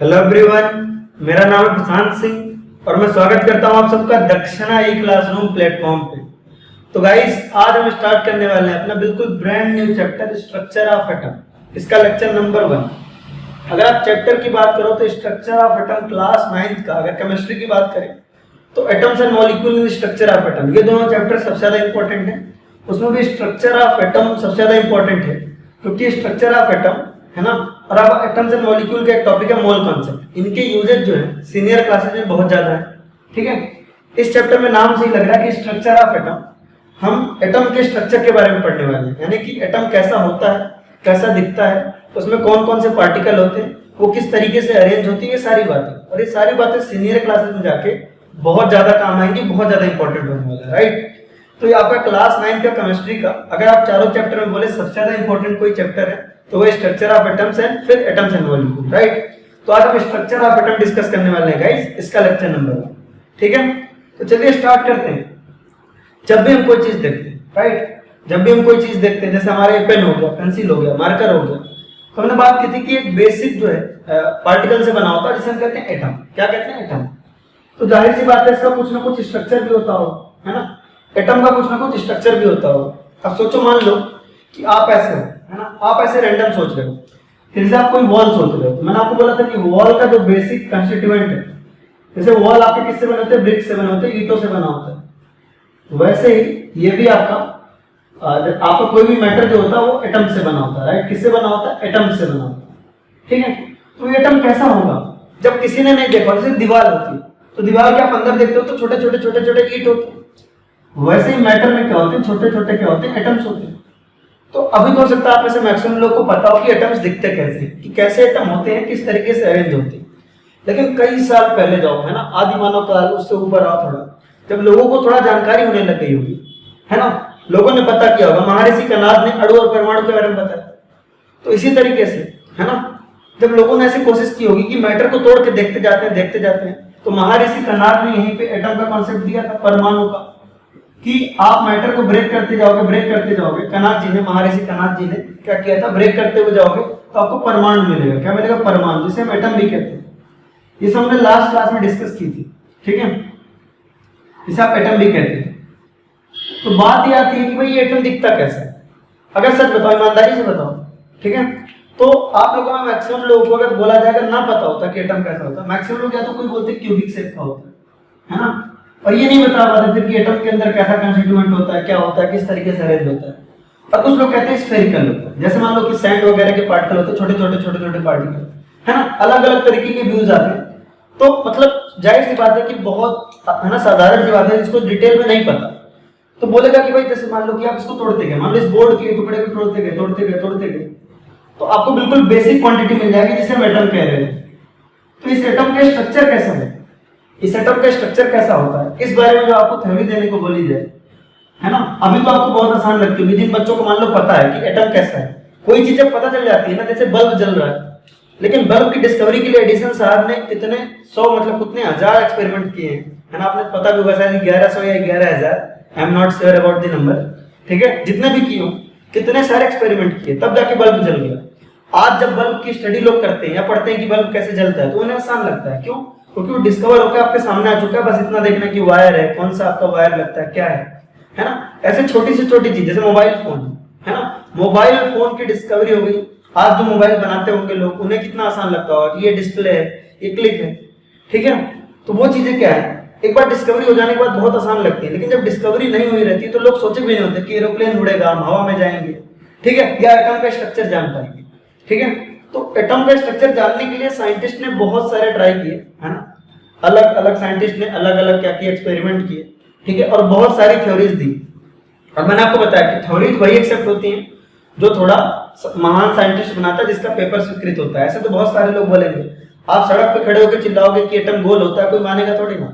Hello everyone, मेरा नाम है प्रशांत सिंह और मैं स्वागत करता हूं आप सबका दक्षिणा ई क्लासरूम प्लेटफॉर्म पे। तो गाइस, आज हम स्टार्ट करने वाले हैं अपना बिल्कुल brand new chapter structure of atom. इसका लेक्चर नंबर 1। अगर आप चैप्टर की बात करो तो structure of atom class 9th का, अगर केमिस्ट्री की बात करें तो atoms and molecule in structure of atom, ये दोनों चैप्टर सबसे ज्यादा इंपॉर्टेंट है। उसमें भी स्ट्रक्चर ऑफ एटम सबसे ज्यादा इंपॉर्टेंट है क्योंकि स्ट्रक्चर ऑफ एटम है ना। और अब एटम्स एंड मॉलिक्यूल का एक टॉपिक है मोल कॉन्सेप्ट। इनके यूजेज जो है सीनियर क्लासेस में बहुत ज्यादा है, ठीक है। इस चैप्टर में नाम से ही लग रहा है कि स्ट्रक्चर ऑफ एटम, हम एटम के स्ट्रक्चर के बारे में पढ़ने वाले हैं, यानी कि एटम कैसा होता है, कैसा दिखता है, उसमें कौन कौन से पार्टिकल होते हैं, वो किस तरीके से अरेंज होती है, ये सारी बातें। और ये सारी बातें सीनियर क्लासेस में जाके बहुत ज्यादा काम आएंगी, बहुत ज्यादा इंपॉर्टेंट होने वाला है, राइट। तो ये आपका क्लास 9 का केमिस्ट्री का, अगर आप चारों चैप्टर में बोले सबसे ज्यादा इंपॉर्टेंट कोई चैप्टर है तो वो स्ट्रक्चर ऑफ एटम्स एंड फिर एटम्स एंड मॉलिक्यूल, राइट। तो आज हम स्ट्रक्चर ऑफ एटम डिस्कस करने वाले हैं गाइस, इसका लेक्चर नंबर 1, ठीक है। तो चलिए स्टार्ट करते हैं। जब भी हम कोई चीज देखते हैं, राइट, जब भी हम कोई चीज देखते हैं, जैसे हमारे पेन हो गया, पेंसिल हो गया, मार्कर हो गया, तो हमने बात की थी कि एक बेसिक जो है पार्टिकल से बना होता है जिसे हम कहते हैं एटम। क्या कहते हैं? एटम। तो जाहिर सी बात है इसका कुछ ना कुछ स्ट्रक्चर भी होता हो, है ना। एटम का कुछ ना कुछ स्ट्रक्चर भी होता हो। अब सोचो, मान लो कि आप ऐसे हो, है ना, आप ऐसे रैंडम सोच रहे हो, फिर से आप कोई वॉल सोच रहे हो। मैंने आपको बोला था कि वॉल का जो बेसिक कंस्टिट्यूएंट है, जैसे वॉल आपके किससे बने होते हैं? ब्रिक से बने होते हैं, ईंटों से बना होता है। वैसे ही ये भी आपका कोई भी मैटर जो होता है वो एटम से बना होता है, राइट। किससे बना होता है? एटम से बना होता है, ठीक है। तो ये एटम कैसा होगा? जब किसी ने नहीं देखा, जैसे दीवार होती है, तो दीवार के आप अंदर देखते हो तो छोटे छोटे ईंट होते हैं। वैसे ही मैटर में क्या होते हैं? छोटे छोटे क्या होते हैं? एटम्स होते हैं। तो अभी तो हो सकता है आप में से मैक्सिमम लोग को पता हो कि एटम्स दिखते कैसे, कि कैसे एटम होते हैं, किस तरीके से अरेंज होते हैं। लेकिन कई साल पहले जाओ, है ना, आदि मानव काल, उससे ऊपर आओ थोड़ा, जब लोगों को थोड़ा जानकारी होने लग गई होगी, है ना, लोगों ने पता किया होगा, महर्षि कणाद ने अणु और परमाणु के बारे में बताया। तो इसी तरीके से, है ना, जब लोगों ने ऐसी कोशिश की होगी कि मैटर को तोड़ के देखते जाते हैं, तो महर्षि कणाद ने यहीं पे एटम का कॉन्सेप्ट दिया था, परमाणु का, कि आप मैटर को ब्रेक करते जाओगे। कणाद जी ने, महर्षि कणाद जी ने क्या किया था? ब्रेक करते हुए जाओगे तो आपको परमाणु मिलेगा। क्या मिलेगा? परमाणु, जिसे हम एटम भी कहते हैं। ये सब हमने लास्ट क्लास में डिस्कस की थी, ठीक है, जिसे आप एटम भी कहते हैं। तो बात ये आती है कि भाई ये एटम दिखता कैसा है। अगर सच बताओ, ईमानदारी से बताओ, ठीक है, तो आप लोगों में मैक्सिमम लोगों को अगर बोला जाए, अगर ना पता होता कि एटम कैसा होता है, मैक्सिमम लोग या तो कोई बोलते क्यूबिक शेप का होता है ना, और ये नहीं बता पाते फिर कि एटम के अंदर कैसा कंस्टिट्यूएंट होता है, क्या होता है, किस तरीके से अरेंज होता है। और कुछ लोग कहते हैं स्फेरिकल होता है, जैसे मान लो कि सैंड वगैरह के पार्टिकल होते हैं, छोटे छोटे पार्टिकल, है ना। अलग अलग तरीके के व्यूज आते हैं। तो मतलब जाहिर सी बात है कि बहुत, है ना, साधारण सी बात है, जिसको डिटेल में नहीं पता तो बोलेगा कि भाई, जैसे मान लो कि आप इसको तोड़ते गए, मान लो इस बोर्ड के टुकड़े को तोड़ते गए, तो आपको बिल्कुल बेसिक क्वांटिटी मिल जाएगी जिसे हम एटम कह रहे हैं। तो इस एटम का स्ट्रक्चर कैसा है, इस एटम का स्ट्रक्चर कैसा होता है, इस बारे में जो आपको थ्योरी देने को बोली जाए, है ना। अभी तो आपको बहुत आसान लगती है, जिन बच्चों को मान लो पता है कि एटम कैसा है, कोई चीज जब पता चल जाती है ना, जैसे बल्ब जल रहा है, लेकिन बल्ब की डिस्कवरी के लिए एडिसन साहब ने कितने 100 मतलब कितने हजार एक्सपेरिमेंट किए हैं, है ना। आपने पता भी होगा शायद 1100 या 11000, I am not sure about the number, ठीक है। जितने भी किए, कितने सारे एक्सपेरिमेंट किए, तब जाके बल्ब जल गया। आज जब बल्ब की स्टडी लोग करते हैं या पढ़ते हैं कि बल्ब कैसे जलता है, तो उन्हें आसान लगता है। क्यों? क्योंकि वो डिस्कवर होकर आपके सामने आ चुका है, बस इतना देखना कि वायर है, कौन सा आपका वायर लगता है, क्या है ना। ऐसे छोटी से छोटी चीज, जैसे मोबाइल फोन, है ना, मोबाइल फोन की डिस्कवरी हो गई। आज जो मोबाइल बनाते होंगे लोग, उन्हें कितना आसान लगता होगा कि ये डिस्प्ले है, ये क्लिक है, ठीक है। तो वो चीजें क्या है, एक बार डिस्कवरी हो जाने के बाद बहुत आसान लगती है, लेकिन जब डिस्कवरी नहीं हुई रहती तो लोग सोचे भी नहीं होते कि एरोप्लेन उड़ेगा, हम हवा में जाएंगे, ठीक है, या एटम का स्ट्रक्चर जान पाएंगे, ठीक है। तो एटम का स्ट्रक्चर जानने के लिए साइंटिस्ट ने बहुत सारे ट्राई किए, है ना, अलग अलग साइंटिस्ट ने अलग अलग क्या किए, एक्सपेरिमेंट किए, ठीक है, और बहुत सारी थ्योरीज दी। और मैंने आपको बताया कि थ्योरीज वही एक्सेप्ट होती हैं जो थोड़ा महान साइंटिस्ट बनाता है, जिसका पेपर स्वीकृत होता है। ऐसे तो बहुत सारे लोग बोलेंगे, आप सड़क पे खड़े होकर चिल्लाओगे कि एटम गोल होता है, कोई मानेगा थोड़ी ना,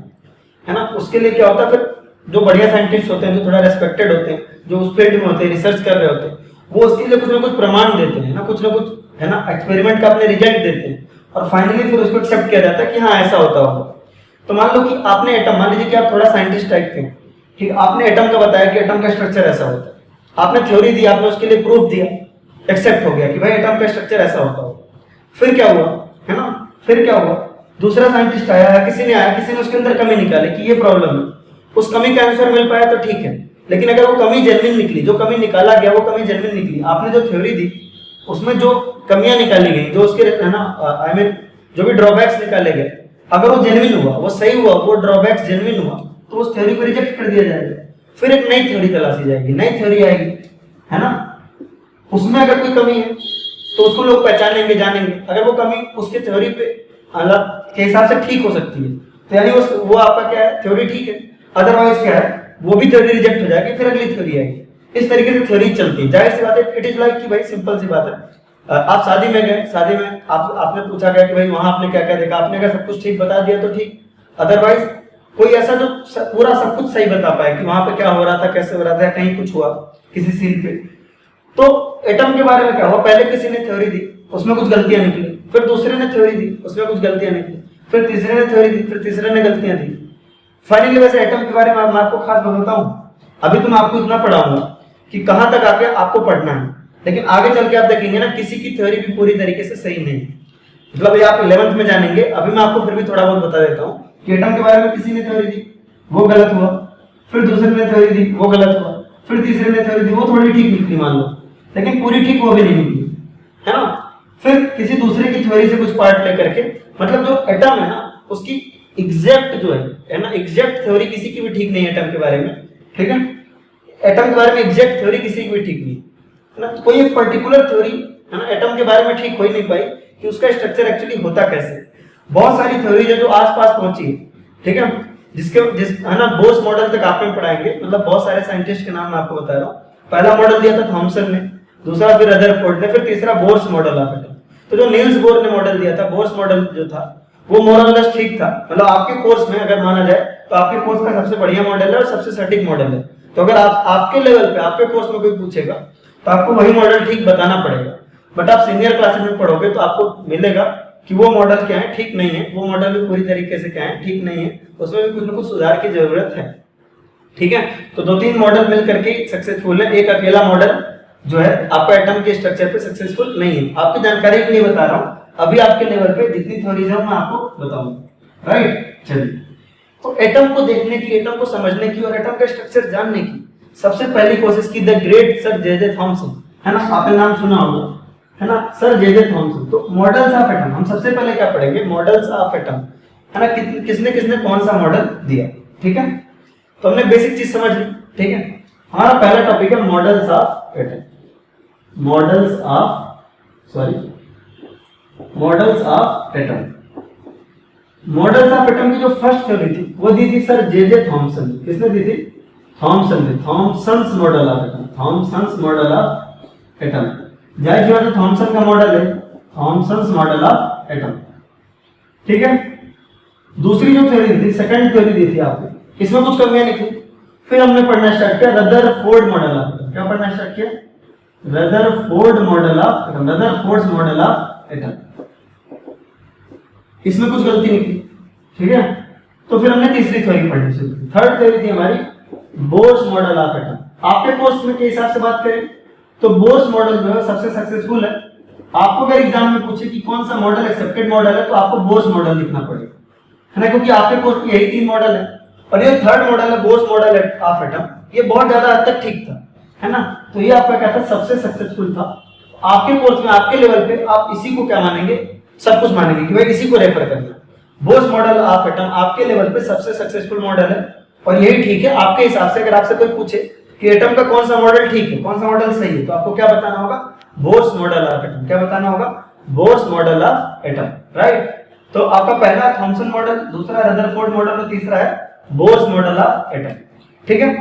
है ना। उसके लिए क्या होता है, फिर जो बढ़िया साइंटिस्ट होते हैं, जो थोड़ा रेस्पेक्टेड होते हैं, जो उस फील्ड में होते हैं, रिसर्च कर रहे होते हैं, वो उसके लिए कुछ ना कुछ प्रमाण देते हैं ना, कुछ, है ना, एक्सपेरिमेंट का अपने रिजल्ट देते हैं, और फाइनली फिर उसको एक्सेप्ट किया जाता है कि हाँ ऐसा होता होगा। तो मान लो कि आपने एटम, मान लीजिए कि आप थोड़ा साइंटिस्ट टाइप थे, ठीक, आपने एटम का बताया कि एटम का स्ट्रक्चर ऐसा होता है, आपने थ्योरी दी, आपने उसके लिए प्रूफ दिया, एक्सेप्ट हो गया कि भाई एटम का स्ट्रक्चर ऐसा होता होगा। फिर क्या हुआ, है ना, फिर क्या हुआ, दूसरा साइंटिस्ट आया, किसी ने उसके अंदर कमी निकाली कि ये प्रॉब्लम है, उस कमी का आंसर मिल पाया तो ठीक है। लेकिन अगर वो कमी जेन्युइन निकली, जो कमी निकाला गया वो कमी जेन्युइन निकली, आपने जो थ्योरी दी उसमें जो कमियां निकाली गई, जो उसके है ना आई मीन जो भी ड्रॉबैक्स निकाले गए, अगर वो जेन्युइन हुआ, वो सही हुआ, वो ड्रॉबैक्स जेन्युइन हुआ, तो उस थ्योरी को रिजेक्ट कर दिया जाएगा। फिर एक नई थ्योरी तलाशी जाएगी, नई थ्योरी आएगी, है ना। उसमें अगर कोई कमी है तो उसको लोग पहचानेंगे, जानेंगे। अगर वो कमी उसके थ्योरी पे अलग के हिसाब से ठीक हो सकती है तो यानी वो आपका क्या है, थ्योरी ठीक है। अदरवाइज क्या है, वो भी थ्योरी रिजेक्ट हो जाएगी, फिर अगली थ्योरी आएगी। इस तरीके से थ्योरी चलती है। जाहिर सी बात है, इट इज लाइक कि भाई सिंपल सी बात है, आप शादी में गए, शादी में आपने पूछा गया कि भाई वहां आपने क्या क्या देखा, आपने अगर सब कुछ ठीक बता दिया तो ठीक, अदरवाइज कोई ऐसा जो पूरा सब कुछ सही बता पाए कि वहां पे क्या हो रहा था, कैसे हो रहा था, कहीं कुछ हुआ किसी सीन पे। तो एटम के बारे में क्या हुआ, पहले किसी ने थ्योरी दी, उसमें कुछ गलतियां निकली, फिर दूसरे ने थ्योरी दी, उसमें कुछ गलतियां निकली, फिर तीसरे ने थ्योरी दी, फिर तीसरे ने गलतियां दी। फाइनली वैसे एटम के बारे में मैं आपको खास बताता हूँ, अभी तो मैं आपको इतना पढ़ाऊंगा कि कहां तक आके आपको पढ़ना है, लेकिन आगे चल के आप देखेंगे ना किसी की थ्योरी भी पूरी तरीके से सही नहीं है। मतलब ये आप 11th में जानेंगे, अभी मैं आपको फिर भी थोड़ा बहुत बता देता हूँ कि एटम के बारे में किसी ने थ्योरी दी, वो गलत हुआ, फिर दूसरे ने थ्योरी दी, वो गलत हुआ, फिर तीसरे ने थ्योरी दी, वो थोड़ी ठीक निकली मान लो, लेकिन पूरी ठीक वो भी नहीं निकली, है ना। फिर किसी दूसरे की थ्योरी से कुछ पार्ट लेकर के, मतलब जो एटम है ना उसकी एग्जैक्ट जो है ना, एग्जैक्ट थ्योरी किसी की भी ठीक नहीं है एटम के बारे में, ठीक है। एटम के बारे में एग्जैक्ट थ्योरी किसी की भी ठीक नहीं है ना। तो कोई एक पर्टिकुलर थ्योरी है ना एटम के बारे में ठीक हो ही नहीं पाई कि उसका स्ट्रक्चर एक्चुअली होता कैसे। बहुत सारी थ्योरी है जो आसपास पहुंची है, ठीक है, जिस है ना बोस मॉडल तक आपने पढ़ाएंगे। मतलब बहुत सारे साइंटिस्ट के नाम मैं आपको बता रहा हूँ। पहला मॉडल दिया था थॉमसन ने, दूसरा फिर रदरफोर्ड ने, फिर तीसरा बोर्स मॉडल ऑफ एटम। तो जो नील्स बोर ने मॉडल दिया था, बोर्स मॉडल जो था वो मोरलेस ठीक था। मतलब आपके कोर्स में अगर माना जाए तो आपके कोर्स का सबसे बढ़िया मॉडल है और सबसे सटीक मॉडल है। तो अगर आपके लेवल पे आपके कोर्स में कोई पूछेगा तो आपको वही मॉडल ठीक बताना पड़ेगा। बट आप सीनियर क्लासेस में पढ़ोगे तो आपको मिलेगा कि वो मॉडल क्या है, ठीक नहीं है, वो मॉडल भी पूरी तरीके से क्या है, ठीक नहीं है, उसमें भी कुछ ना कुछ सुधार की जरूरत है, ठीक है। तो 2-3 मॉडल मिल करके सक्सेसफुल है, एक अकेला मॉडल जो है आपका एटम के स्ट्रक्चर पे सक्सेसफुल नहीं है। आपकी जानकारी के लिए बता रहा हूँ, अभी आपके लेवल पे जितनी थ्योरीज है मैं आपको बताऊंगा, राइट। चलिए, तो एटम को देखने की, एटम को समझने की और एटम का स्ट्रक्चर जानने की सबसे पहली कोशिश की the great sir J J Thomson, है ना, आपने नाम सुना होगा, है ना, सर जे जे थॉमसन। तो मॉडल्स ऑफ एटम हम सबसे पहले क्या पढ़ेंगे, मॉडल्स ऑफ एटम, है ना, किसने किसने कौन सा मॉडल दिया, ठीक है। तो हमने बेसिक चीज समझ ली, ठीक है। हमारा पहला टॉपिक है models of atom, models of atom. Models of atom की जो फर्स्ट थ्योरी थी वो दी थी सर जे जे थॉमसन। किसने दी थी, थॉमसन ने, Thomson's model of atom, Thomson's model of atom. जाहिर सी बात है थॉमसन का मॉडल है, थॉमसन्स मॉडल ऑफ एटम, ठीक है। दूसरी जो थ्योरी थी, सेकंड थ्योरी दी थी आपने, इसमें कुछ कमियां निकली, फिर हमने पढ़ना स्टार्ट किया रदरफोर्ड मॉडल ऑफ एटम। क्या पढ़ना स्टार्ट किया, Rutherford model of atom, Rutherford's model of atom. इसमें कुछ गलती निकली, ठीक है। तो फिर हमने तीसरी थ्योरी पढ़नी शुरू की, थर्ड थ्योरी थी हमारी बोर्स मॉडल ऑफ एटम। आपके कोर्स में के हिसाब से बात करें तो बोर्स मॉडल जो है सबसे सक्सेसफुल है। आपको अगर एग्जाम में पूछे कि कौन सा मॉडल एक्सेप्टेड मॉडल है तो आपको बोर्स मॉडल लिखना पड़ेगा, है ना, क्योंकि आपके कोर्स में यही 3 मॉडल है और ये थर्ड मॉडल है बोर्स मॉडल ऑफ एटम। ये बहुत ज्यादा हद तक ठीक था, है ना। तो ये आपका क्या था, सबसे सक्सेसफुल था। आपके कोर्स में आपके लेवल पे आप इसी को क्या मानेंगे, सब कुछ मानेंगे कि भाई इसी को रेफर करना। बोर्स मॉडल ऑफ एटम आपके लेवल पे सबसे सक्सेसफुल मॉडल है और यही ठीक है आपके हिसाब से। अगर आपसे कोई पूछे कि एटम का कौन सा मॉडल ठीक है, कौन सा मॉडल सही है, तो आपको क्या बताना होगा, बोर्स मॉडल ऑफ एटम। क्या बताना होगा, Bohr's model of atom, right. तो आपका पहला थॉमसन मॉडल, दूसरा रदरफोर्ड मॉडल और तीसरा है बोर्स मॉडल ऑफ एटम, ठीक है।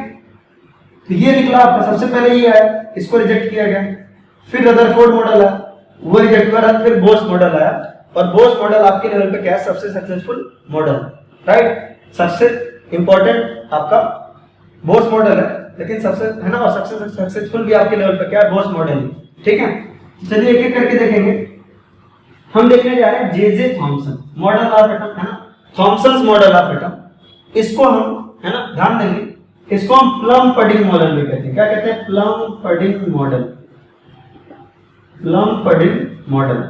तो ये निकला आपका, सबसे पहले ये आया, इसको रिजेक्ट किया गया, फिर रदरफोर्ड मॉडल आया, वो रिजेक्ट हुआ, फिर बोर्स मॉडल आया और बोर्स मॉडल आपके लेवल पे क्या है, सबसे सक्सेसफुल मॉडल, राइट। सबसे इंपॉर्टेंट आपका बोर्स मॉडल है, लेकिन सबसे, है ना, और सबसे सक्सेसफुल भी आपके लेवल पे क्या है, बोर्स मॉडल है, ठीक है। चलिए एक एक करके देखेंगे। हम देखने जा रहे हैं J J Thomson model of atom, है ना, थॉमसन्स मॉडल ऑफ एटम। इसको हम, है ना, ध्यान देंगे, इसको हम प्लम पडिंग मॉडल भी कहते हैं। क्या कहते हैं, plum pudding model, plum pudding model.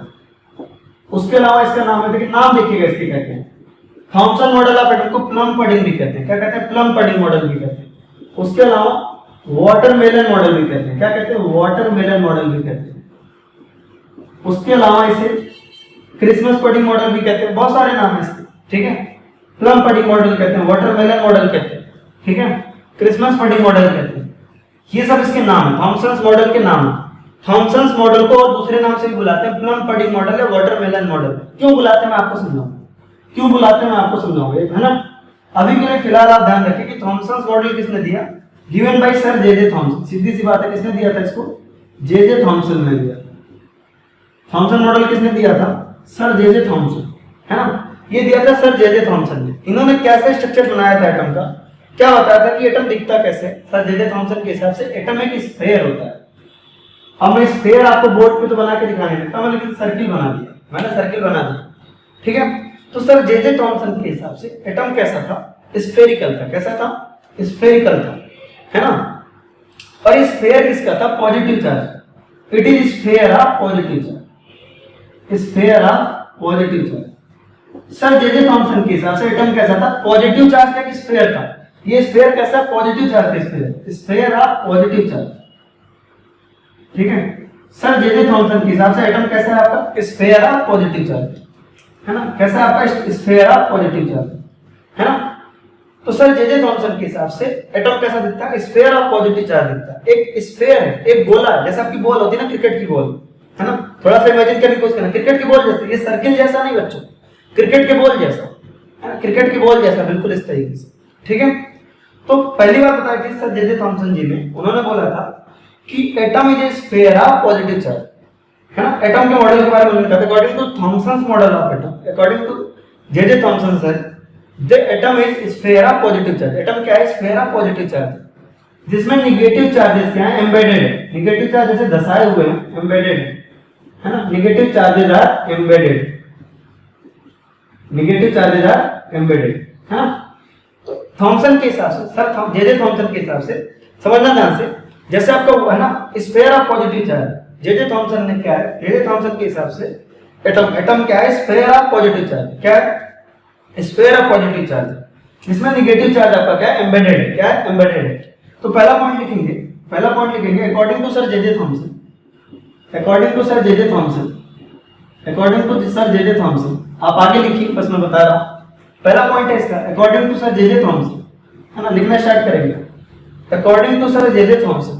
उसके अलावा इसका नाम है, देखिए नाम देखिएगा इसके कहते हैं थॉमसन मॉडल ऑफ एटम को प्लम पडिंग भी कहते हैं। क्या कहते हैं? प्लम पडिंग मॉडल भी कहते हैं। उसके अलावा वाटरमेलन मॉडल भी कहते हैं। क्या कहते हैं? वाटरमेलन मॉडल भी कहते हैं। उसके अलावा इसे क्रिसमस पडिंग मॉडल भी कहते हैं। बहुत सारे नाम है इसके, ठीक है। प्लम पडिंग मॉडल कहते हैं, वाटरमेलन मॉडल कहते हैं, ठीक है, क्रिसमस पडिंग मॉडल कहते हैं। ये सब इसके नाम है, थॉमसन्स मॉडल के नाम है। थॉमसन्स मॉडल को और दूसरे नाम से भी बुलाते हैं, प्लम पडिंग मॉडल या वाटरमेलन मॉडल। क्यों बुलाते हैं मैं आपको समझाऊंगा, क्यों बुलाते हैं मैं आपको समझाऊंगा, है ना। अभी के लिए फिलहाल आप ध्यान रखिए कि थॉमसन्स मॉडल किसने दिया, given by sir J Thomson. सीधी सी बात है, किसने दिया था इसको? जे थॉमसन ने दिया। थॉमसन मॉडल किसने दिया था? सर जे थॉमसन, है ना। ये दिया था सर जे थॉमसन ने। इन्होंने कैसे स्ट्रक्चर बनाया था एटम का, क्या बताया था कि एटम दिखता कैसे? सर जे थॉमसन के हिसाब से एटम एक स्फीयर होता है। अब मैं स्फीयर आपको बोर्ड पे तो बना के दिखाने देता हूं, लेकिन सर्किल बना दिया मैंने, सर्किल बना दिया, ठीक है। तो सर जे थॉमसन के हिसाब से एटम कैसा था? स्फेरिकल था। कैसा था? स्फेरिकल था, है ना। और ये स्फीयर किसका था? Positive charge. It is sphere of positive charge, sphere of positive charge. Sir J Thompson के हिसाब से एटम कैसा था? पॉजिटिव चार्ज का स्फीयर था। ये स्फीयर कैसा? पॉजिटिव चार्ज का sphere, sphere of positive charge, ठीक है। सर जे थॉमसन के हिसाब से एटम कैसा है आपका? स्फीयर ऑफ पॉजिटिव चार्ज, है ना। कैसा है आपका? स्फीयर ऑफ पॉजिटिव चार्ज, है ना। तो सर जे थॉमसन के हिसाब से एटम कैसा दिखता है? स्फीयर ऑफ पॉजिटिव चार्ज दिखता है। एक स्फीयर है, एक गोला है, जैसे आपकी बॉल होती है ना, क्रिकेट की बॉल, है ना। थोड़ा सा इमेजिन करने की कोशिश करना, क्रिकेट की बॉल जैसे, ये सर्किल जैसा नहीं बच्चों, क्रिकेट की बॉल जैसा, है ना, क्रिकेट की बॉल जैसा, बिल्कुल इस तरीके से, ठीक है। तो पहली बार बताया कि सर जे थॉमसन जी ने, उन्होंने बोला था कि atom is a sphere of positive charge, है ना। एटम के मॉडल के बारे में उन्होंने कहा, according to Thomson's model of atom, according to J Thomson sir, the atom is sphere of positive charge. Atom क्या है? स्फीयर ऑफ पॉजिटिव चार्ज, जिसमें नेगेटिव चार्जेस क्या है? एम्बेडेड है। नेगेटिव चार्ज जैसे दसाए हुए हैं, एम्बेडेड है ना। Negative charges are embedded, negative charges are embedded, है ना। तो थॉमसन के हिसाब से, सर जे थॉमसन के हिसाब से, समझना ध्यान से, जैसे आपका है ना sphere of positive charge, J Thomson ने क्या है? जे थॉमसन के हिसाब से एटम क्या है? Sphere of positive charge. क्या है? स्फीयर ऑफ पॉजिटिव चार्ज, जिसमें नेगेटिव चार्ज आपका क्या है? एम्बेडेड है। क्या है? एम्बेडेड है। तो पहला पॉइंट लिखेंगे, पहला पॉइंट लिखेंगे according to sir J Thomson, according to sir J Thomson, according to sir J Thomson. आप आगे लिखिए, बस मैं बता रहा हूं। पहला पॉइंट है इसका, according to sir J Thomson, है ना। लिखना स्टार्ट करेंगे। According to sir J Thomson,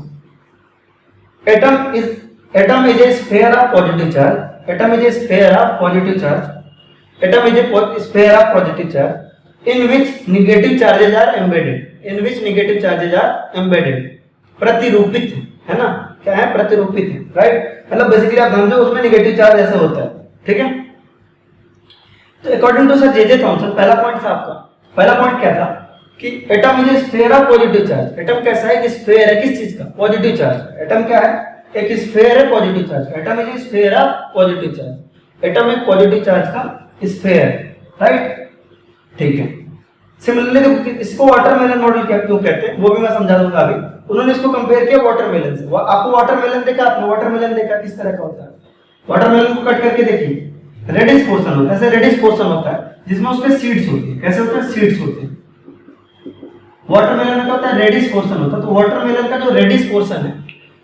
atom is a sphere of positive charge, atom is a sphere of positive charge, atom is a sphere of positive charge in which negative charges are embedded, in which negative charges are embedded, प्रतिरूपित है ना। क्या है? प्रतिरूपित है, right. मतलब basically आप समझो उसमें नेगेटिव चार्ज ऐसा होता है, ठीक है। तो according to sir J Thomson, पहला पॉइंट था आपका, पहला पॉइंट क्या था कि atom is a sphere of positive charge. Atom कैसा है? एक स्फीयर है, किस चीज का? Positive charge. एटम क्या है? एक स्फीयर है, positive charge. Atom is a sphere of positive charge, atom एक पॉजिटिव चार्ज का स्फीयर है, राइट, ठीक है। सिमिलरली इसको वाटरमेलन मॉडल क्या क्यों कहते हैं वो भी मैं समझा दूंगा अभी। उन्होंने इसको कंपेयर किया वाटरमेलन से। आपको वाटरमेलन देखा? आपने वाटरमेलन देखा किस तरह का होता है? वाटरमेलन को कट करके देखिए, रेडिश पोर्शन होता है, ऐसे रेडिश पोर्शन होता है जिसमें उसके सीड्स होती है। कैसे होते हैं? सीड्स होते हैं। वाटरमेलन में क्या होता है? रेडिश पोर्शन होता है। तो वाटरमेलन का जो रेडिश पोर्शन है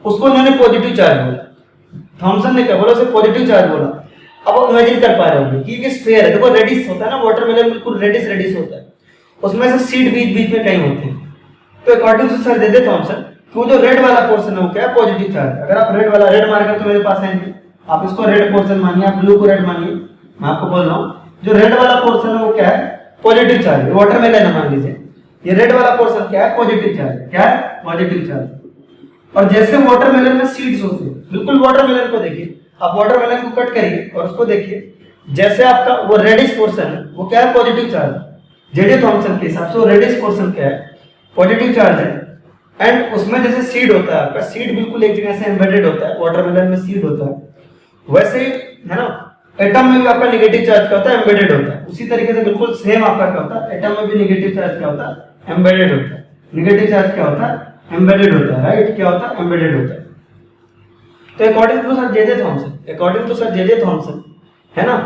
उसको उन्होंने पॉजिटिव चार्ज बोला, थॉमसन ने क्या बोला? उसे पॉजिटिव चार्ज बोला। अब आप इमेजिन कर पा रहे होंगे कि ये स्फीयर है, देखो रेडिश होता है ना, वाटरमेलन बिल्कुल रेडिश रेडिश होता है, उसमें से सीड बीच बीच में कहीं होते हैं। तो according to sir J Thomson, वो जो रेड वाला पोर्शन है वो क्या है? Positive charge. अगर आप रेड वाला, रेड मार्कर तो मेरे पास है नहीं, आप इसको रेड पोर्शन मानिए, आप ब्लू को रेड मानिए, मैं आपको बोल रहा हूँ जो रेड वाला पोर्शन है वो क्या है? Positive charge. वाटरमेलन मान लीजिए, ये रेड वाला पोर्शन क्या है? Positive charge. क्या है? Positive charge. और जैसे वाटरमेलन में सीड्स होते हैं, बिल्कुल वाटरमेलन को देखिए, आप वाटरमेलन को कट करिए और उसको देखिए, जैसे आपका वो रेडिश पोर्शन है वो क्या है? Positive charge. जे थॉमसन के हिसाब से वो रेडिश पोर्शन क्या है? पॉजिटिव चार्ज है। एंड उसमें जैसे सीड होता है आपका, सीड बिल्कुल एक जगह से एम्बेडेड होता है, वाटरमेलन में सीड होता है, वैसे ही है ना एटम में भी आपका नेगेटिव चार्ज क्या होता है? एम्बेडेड होता है। उसी तरीके से बिल्कुल सेम आपका क्या होता है? एटम में भी नेगेटिव चार्ज क्या होता है? एम्बेडेड होता है। नेगेटिव चार्ज क्या होता है? एम्बेडेड होता है, राइट। क्या होता है? एम्बेडेड होता है। तो according to sir J Thomson, according to sir J Thomson, है ना।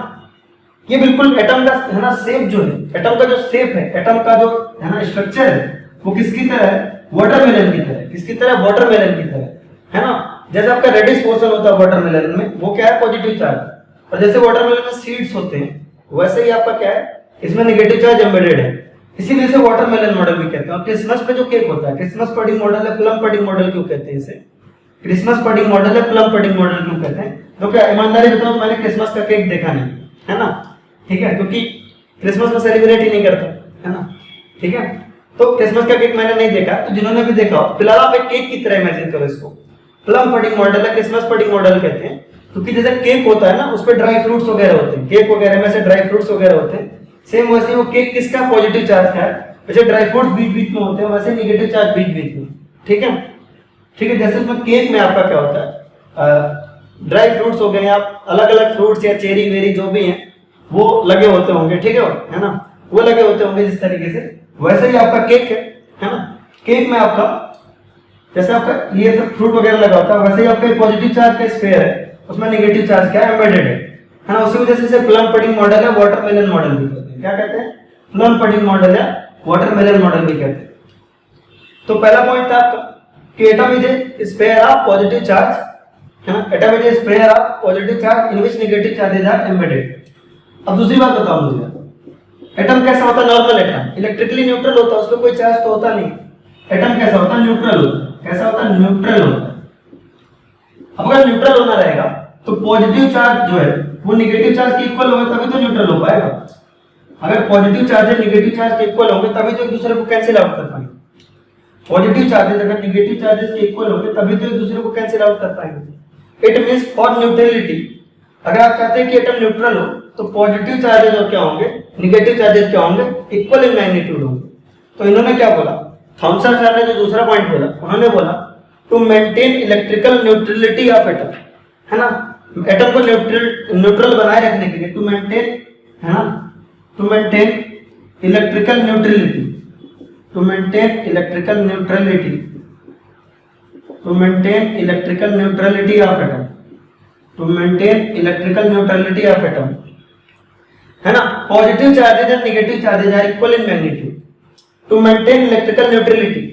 ये बिल्कुल एटम का है ना शेप जो है, एटम का जो शेप है, एटम का जो है ना स्ट्रक्चर है, वो किसकी तरह है, वाटरमेलन की तरह। किसकी तरह, वाटरमेलन की तरह, है ना। जैसे आपका रेडिश पोर्शन होता है वाटरमेलन में, वो क्या है, पॉजिटिव चार्ज। और जैसे वाटरमेलन में सीड्स होते हैं, वैसे ही आपका क्या है, इसमें नेगेटिव चार्ज एम्बेडेड है। इसीलिए इसे वाटरमेलन मॉडल भी कहते हैं। और क्रिसमस पे जो केक होता है, क्रिसमस पडिंग मॉडल है, प्लम पडिंग मॉडल क्यों कहते हैं इसे, क्रिसमस पडिंग मॉडल है, प्लम पडिंग मॉडल क्यों कहते हैं। तो क्या ईमानदारी बताओ, मैंने क्रिसमस का केक देखा नहीं, है ना, ठीक है, क्योंकि क्रिसमस में सेलिब्रेट ही नहीं करता, है ना, ठीक है। तो क्रिसमस का केक मैंने नहीं देखा, तो जिन्होंने भी देखा हो, फिलहाल आप एक केक की तरह इमेजिन करो इसको। प्लम पडिंग मॉडल है, क्रिसमस पडिंग मॉडल कहते हैं, क्योंकि जैसे केक होता है ना, उस पर ड्राई फ्रूट्स वगैरह होते हैं, केक वगैरह में से ड्राई फ्रूट्स वगैरह होते हैं। सेम वैसे वो केक किसका, पॉजिटिव चार्ज का है। जैसे ड्राई फ्रूट्स बीच बीच में होते हैं, वैसे नेगेटिव चार्ज बीच बीच में, ठीक है, ठीक है। जैसे उसमें केक में आपका क्या होता है, ड्राई फ्रूट्स हो गए, आप अलग अलग फ्रूट्स या चेरी वेरी जो भी हैं वो लगे होते होंगे, ठीक है ना, वो लगे होते होंगे जिस तरीके से। वैसे ही आपका केक है ना, केक में आपका जैसे आपका ये सब फ्रूट वगैरह लगा होता है, वैसे ही आपका पॉजिटिव चार्ज का स्फीयर है, उसमें नेगेटिव चार्ज क्या है, एम्बेडेड है ना। उसी वजह से इसे प्लम पडिंग मॉडल है, वाटरमेलन मॉडल भी कहते हैं। क्या कहते हैं, प्लम पडिंग मॉडल है, वाटरमेलन मॉडल भी कहते हैं। तो पहला पॉइंट था आपका कि atom is a sphere of positive charge, है ना, atom is a sphere of positive charge in which negative charges are embedded. अब दूसरी बात बताओ मुझे, एटम कैसा होता है, नॉर्मल एटम इलेक्ट्रिकली न्यूट्रल होता है, उसमें कोई चार्ज तो होता नहीं। एटम कैसा होता है, न्यूट्रल होता है। कैसा होता है, न्यूट्रल होता है। अब अगर न्यूट्रल होना रहेगा तो पॉजिटिव चार्ज जो है वो नेगेटिव चार्ज के इक्वल होगा, तभी तो न्यूट्रल हो पाएगा। अगर पॉजिटिव चार्ज नेगेटिव चार्ज के इक्वल होंगे तभी तो एक दूसरे को कैंसिल आउट कर पाएंगे। पॉजिटिव चार्जेस अगर नेगेटिव चार्जेस के इक्वल होंगे तभी तो एक दूसरे को कैंसिल आउट कर पाएंगे। इट मींस फॉर न्यूट्रलिटी, अगर आप चाहते हैं कि एटम न्यूट्रल हो तो पॉजिटिव चार्जेस और क्या होंगे, नेगेटिव चार्जेस क्या होंगे, इक्वल इन मैग्नीट्यूड होंगे। तो इन्होंने क्या बोला, थॉमसन सर ने जो दूसरा पॉइंट बोला, उन्होंने बोला to maintain electrical neutrality of atom, है ना, एटम को न्यूट्रल बनाए रखने के लिए, टू मेंटेन, है ना, to maintain electrical neutrality, to maintain electrical neutrality, to maintain electrical neutrality of atom, to maintain electrical neutrality of atom, है ना, positive charges and negative charges are equal in magnitude. To maintain electrical neutrality,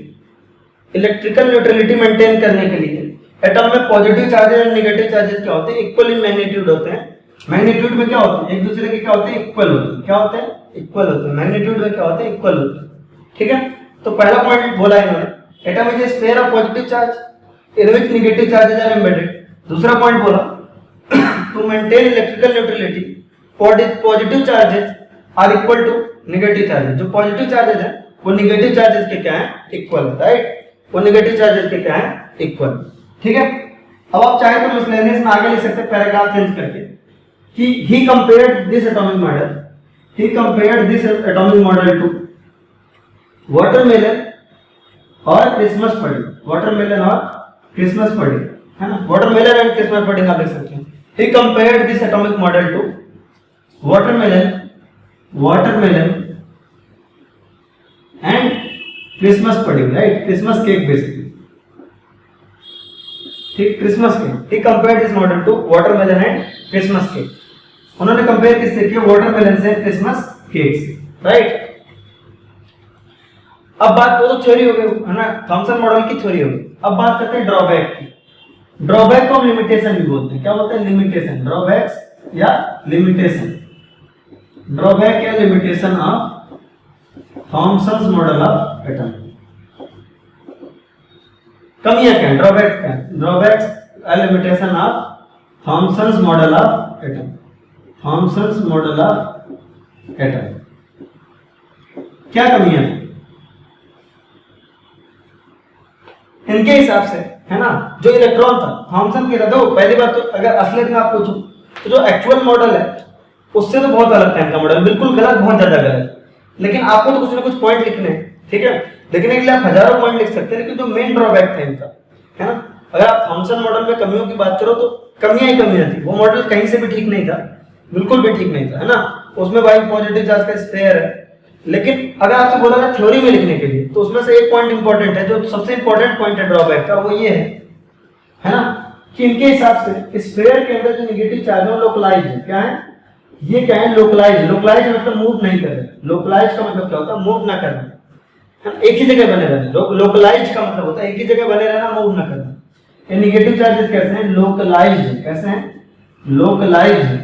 electrical neutrality maintain करने के लिए atom में positive charges और negative charges क्या होते हैं, इक्वल इन मैग्नीट्यूड होते हैं। मैग्नीट्यूड में क्या होते हैं, एक दूसरे के क्या होते हैं, इक्वल होते हैं। क्या होते हैं, इक्वल होते हैं। मैग्नीट्यूड में क्या होते हैं, इक्वल होते हैं, ठीक है। तो पहला पॉइंट बोला इन्होंने, atom is a sphere of positive charge in which negative charges are embedded. दूसरा पॉइंट बोला to maintain electrical neutrality, positive charges are equal to negative charges. जो पॉजिटिव चार्जेस है वो नेगेटिव चार्जेस के क्या है, इक्वल, राइट, वो negative charges के क्या है, इक्वल, ठीक है। अब आप चाहे तो मिसलेनियस में आगे लिख सकते हैं पैराग्राफ चेंज करके कि he compared this atomic model, he compared this atomic model to watermelon और क्रिसमस पडिंग, वाटरमेलन और क्रिसमस पडिंग, है ना, वाटरमेलन एंड क्रिसमस पडिंग आप लिख सकते हैं। He compared this atomic model to watermelon, watermelon and Christmas pudding, right, Christmas cake basically, ठीक, Christmas cake. He compared this model to watermelon and Christmas cake. उन्होंने compare किससे किया, watermelon से, Christmas cake से, राइट। अब बात तो theory हो गई, है ना, थॉमसन मॉडल की थ्योरी हो गई। अब बात करते हैं ड्रॉबैक की। ड्रॉबैक को हम लिमिटेशन भी बोलते हैं। क्या बोलते हैं, लिमिटेशन, ड्रॉबैक्स या लिमिटेशन, ड्रॉबैक या limitation of Thomson's model of atom. कमियां क्या है, ड्रॉबैक क्या है, drawbacks and limitation of Thomson's model of atom, Thomson's model of atom. क्या कमियां हैं इनके हिसाब से, है ना। जो इलेक्ट्रॉन था थॉमसन के साथ, तो पहली बात तो अगर असलियत में आप पूछो तो जो एक्चुअल मॉडल है उससे तो बहुत अलग था इनका मॉडल, बिल्कुल गलत, बहुत ज्यादा गलत। लेकिन आपको तो कुछ ना कुछ पॉइंट लिखने हैं, ठीक है, लिखने के लिए आप हजारों पॉइंट लिख सकते हैं, लेकिन जो मेन ड्रॉबैक था इनका, है ना, अगर आप थॉमसन मॉडल में कमियों की बात करो तो कमियां ही कमियां थी। वो मॉडल कहीं से भी ठीक नहीं था, बिल्कुल भी ठीक नहीं था, है ना। उसमें भाई पॉजिटिव चार्ज का स्फीयर है, लेकिन अगर आपसे बोला जाए थ्योरी में लिखने के लिए तो उसमें से एक पॉइंट इंपॉर्टेंट है, जो सबसे इंपॉर्टेंट पॉइंट है ड्रॉबैक का, वो ये है ना, कि इनके हिसाब से स्फीयर के अंदर जो नेगेटिव चार्ज है वो लोकलाइज्ड है। क्या है, ये क्या है, लोकलाइज। लोकलाइज मतलब मूव नहीं कर रहे। लोकलाइज का मतलब क्या होता है, मूव ना करना, एक ही जगह बने रहना। लोकलाइज का मतलब होता है एक ही जगह बने रहना, मूव ना करना। ये निगेटिव चार्जेस कैसे हैं, लोकलाइज। कैसे हैं, लोकलाइज।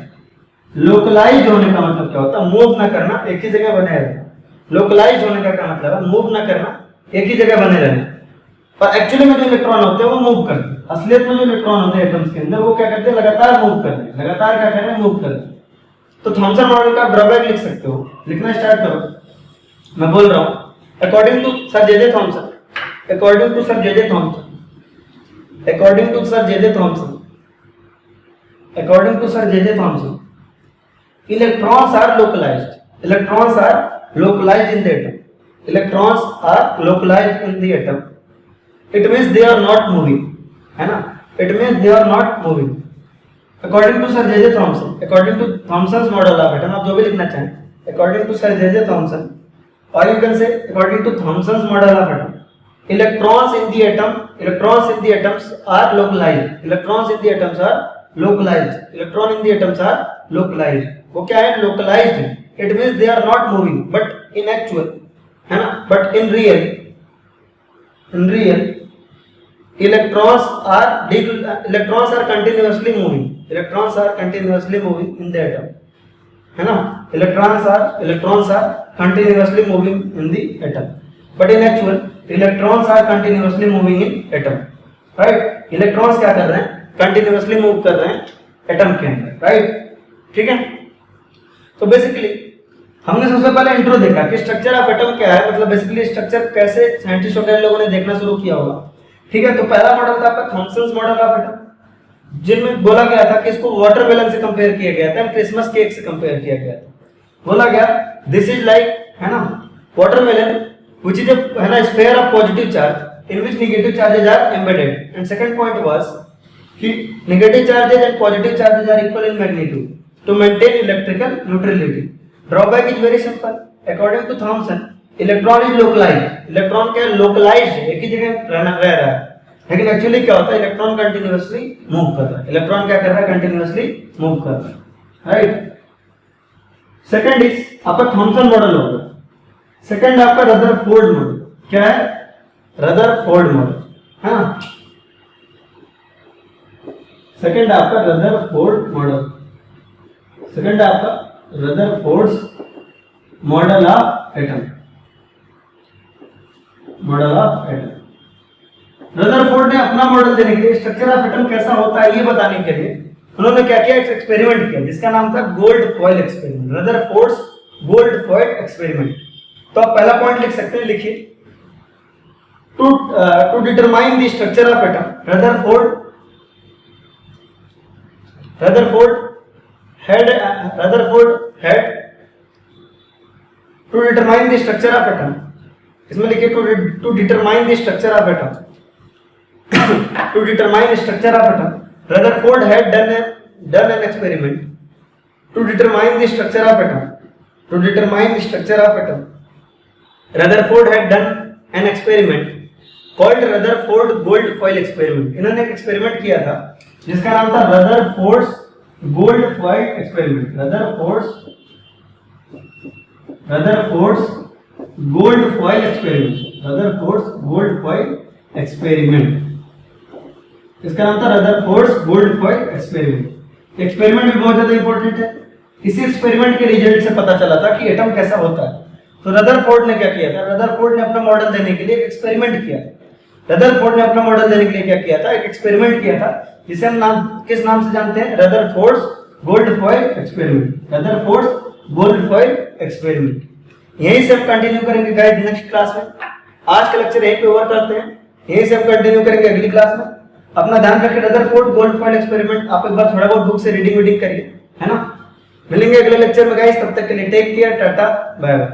लोकलाइज होने का मतलब क्या होता है, मूव ना करना, एक ही जगह बने रहना। लोकलाइज होने का क्या मतलब है, मूव ना करना, एक ही जगह बने रहना। और एक्चुअली में जो इलेक्ट्रॉन होते हैं वो मूव करते हैं। असलियत में जो इलेक्ट्रॉन होते हैं एटम्स के अंदर वो क्या करते हैं, लगातार मूव कर रहे हैं। लगातार क्या कर रहे हैं, मूव कर रहे हैं। तो थॉमसन मॉडल का ड्रॉबैक लिख सकते हो, लिखना स्टार्ट करो। मैं बोल रहा हूं according to sir J J Thomson, according to sir J J Thomson, according to sir J J Thomson, according to sir J J Thomson, electrons are localized, electrons are localized in the atom, electrons are localized in the atom, it means they are not moving, है ना, it means they are not moving according to sir J.J. Thomson, according to Thomson's model of atom, आप जो भी लिखना चाहें, according to sir J.J. Thomson, or you can say according to Thomson's model of atom, electrons in the atom, electrons in the atoms are localized, electrons in the atoms are localized, electron in the atoms are localized, वो क्या है, localized है। It means they are not moving, but in actual, है ना, but in real, electrons are continuously moving, electrons are continuously moving in the atom, है ना, electrons are continuously moving in the atom, but in actual electrons are continuously moving in atom, right? electrons क्या कर रहे हैं, continuously move कर रहे हैं atom के अंदर, राइट? ठीक है। तो बेसिकली हमने सबसे पहले इंट्रो देखा कि स्ट्रक्चर ऑफ एटम क्या है, मतलब बेसिकली स्ट्रक्चर कैसे साइंटिस्ट वगैरह लोगों ने देखना शुरू किया होगा। ठीक है, तो पहला मॉडल था आपका थॉमसन्स मॉडल ऑफ एटम, जिनमें बोला गया था कि इसको वाटरमेलन से कंपेयर किया गया था, क्रिसमस केक से कंपेयर किया गया था। बोला गया दिस इज लाइक, है ना, वाटरमेलन व्हिच इज है ना sphere of positive charge in which negative charges are embedded, and second point was कि negative charges and positive charges are equal in magnitude to maintain electrical neutrality. Drawback is very simple. According to Thomson, electron is localized. Electron क्या localized है, एक ही जगह रह रहा है, लेकिन actually क्या होता है, इलेक्ट्रॉन कंटिन्यूअसली मूव कर रहा है। इलेक्ट्रॉन क्या कर रहा है, कंटिन्यूअसली मूव कर रहा है, राइट? सेकंड इज आपका थॉमसन मॉडल होगा। सेकंड आपका रदरफोर्ड मॉडल। क्या है, रदरफोर्ड मॉडल, हाँ। सेकंड आपका रदरफोर्ड मॉडल, सेकंड आपका Rutherford's model of atom, model of atom. Rutherford ने अपना मॉडल देने के लिए, स्ट्रक्चर ऑफ एटम कैसा होता है ये बताने के लिए उन्होंने क्या किया, एक एक्सपेरिमेंट किया जिसका नाम था gold foil experiment, Rutherford's gold foil experiment. तो आप पहला पॉइंट लिख सकते हैं, लिखिए, to determine the structure of atom, Rutherford had to determine the structure of atom, इसमें लिखिए to determine the structure of atom, to determine the structure of atom, Rutherford had done an experiment to determine the structure of atom, to determine the structure of atom. Rutherford had done an experiment called Rutherford gold foil experiment. इन्होंने एक experiment किया था जिसका नाम था Rutherford's gold foil experiment, Rutherford's gold foil experiment, Rutherford's gold foil experiment. इसका नाम था Rutherford's gold foil experiment. Experiment भी बहुत ज्यादा इंपॉर्टेंट है। इसी एक्सपेरिमेंट के रिजल्ट से पता चला था कि एटम कैसा होता है। तो रदरफोर्ड ने क्या किया था, रदरफोर्ड ने अपना मॉडल देने के लिए एक एक्सपेरिमेंट किया। रदरफोर्ड ने अपना मॉडल देने के लिए क्या किया था, एक एक्सपेरिमेंट किया था जिसे हम किस नाम से जानते हैं, Rutherford's gold foil experiment, Rutherford's gold foil experiment. यहीं से हम कंटिन्यू करेंगे गाइस नेक्स्ट क्लास में। आज का लेक्चर यहीं पे ओवर करते हैं, यहीं से हम कंटिन्यू करेंगे अगली क्लास में। अपना ध्यान रखिए, रदरफोर्ड गोल्ड फॉइल एक्सपेरिमेंट आप एक बार थोड़ा बहुत बुक से रीडिंग करिए, है ना। मिलेंगे अगले लेक्चर में गाइस, तब तक के लिए take care, tata, bye bye.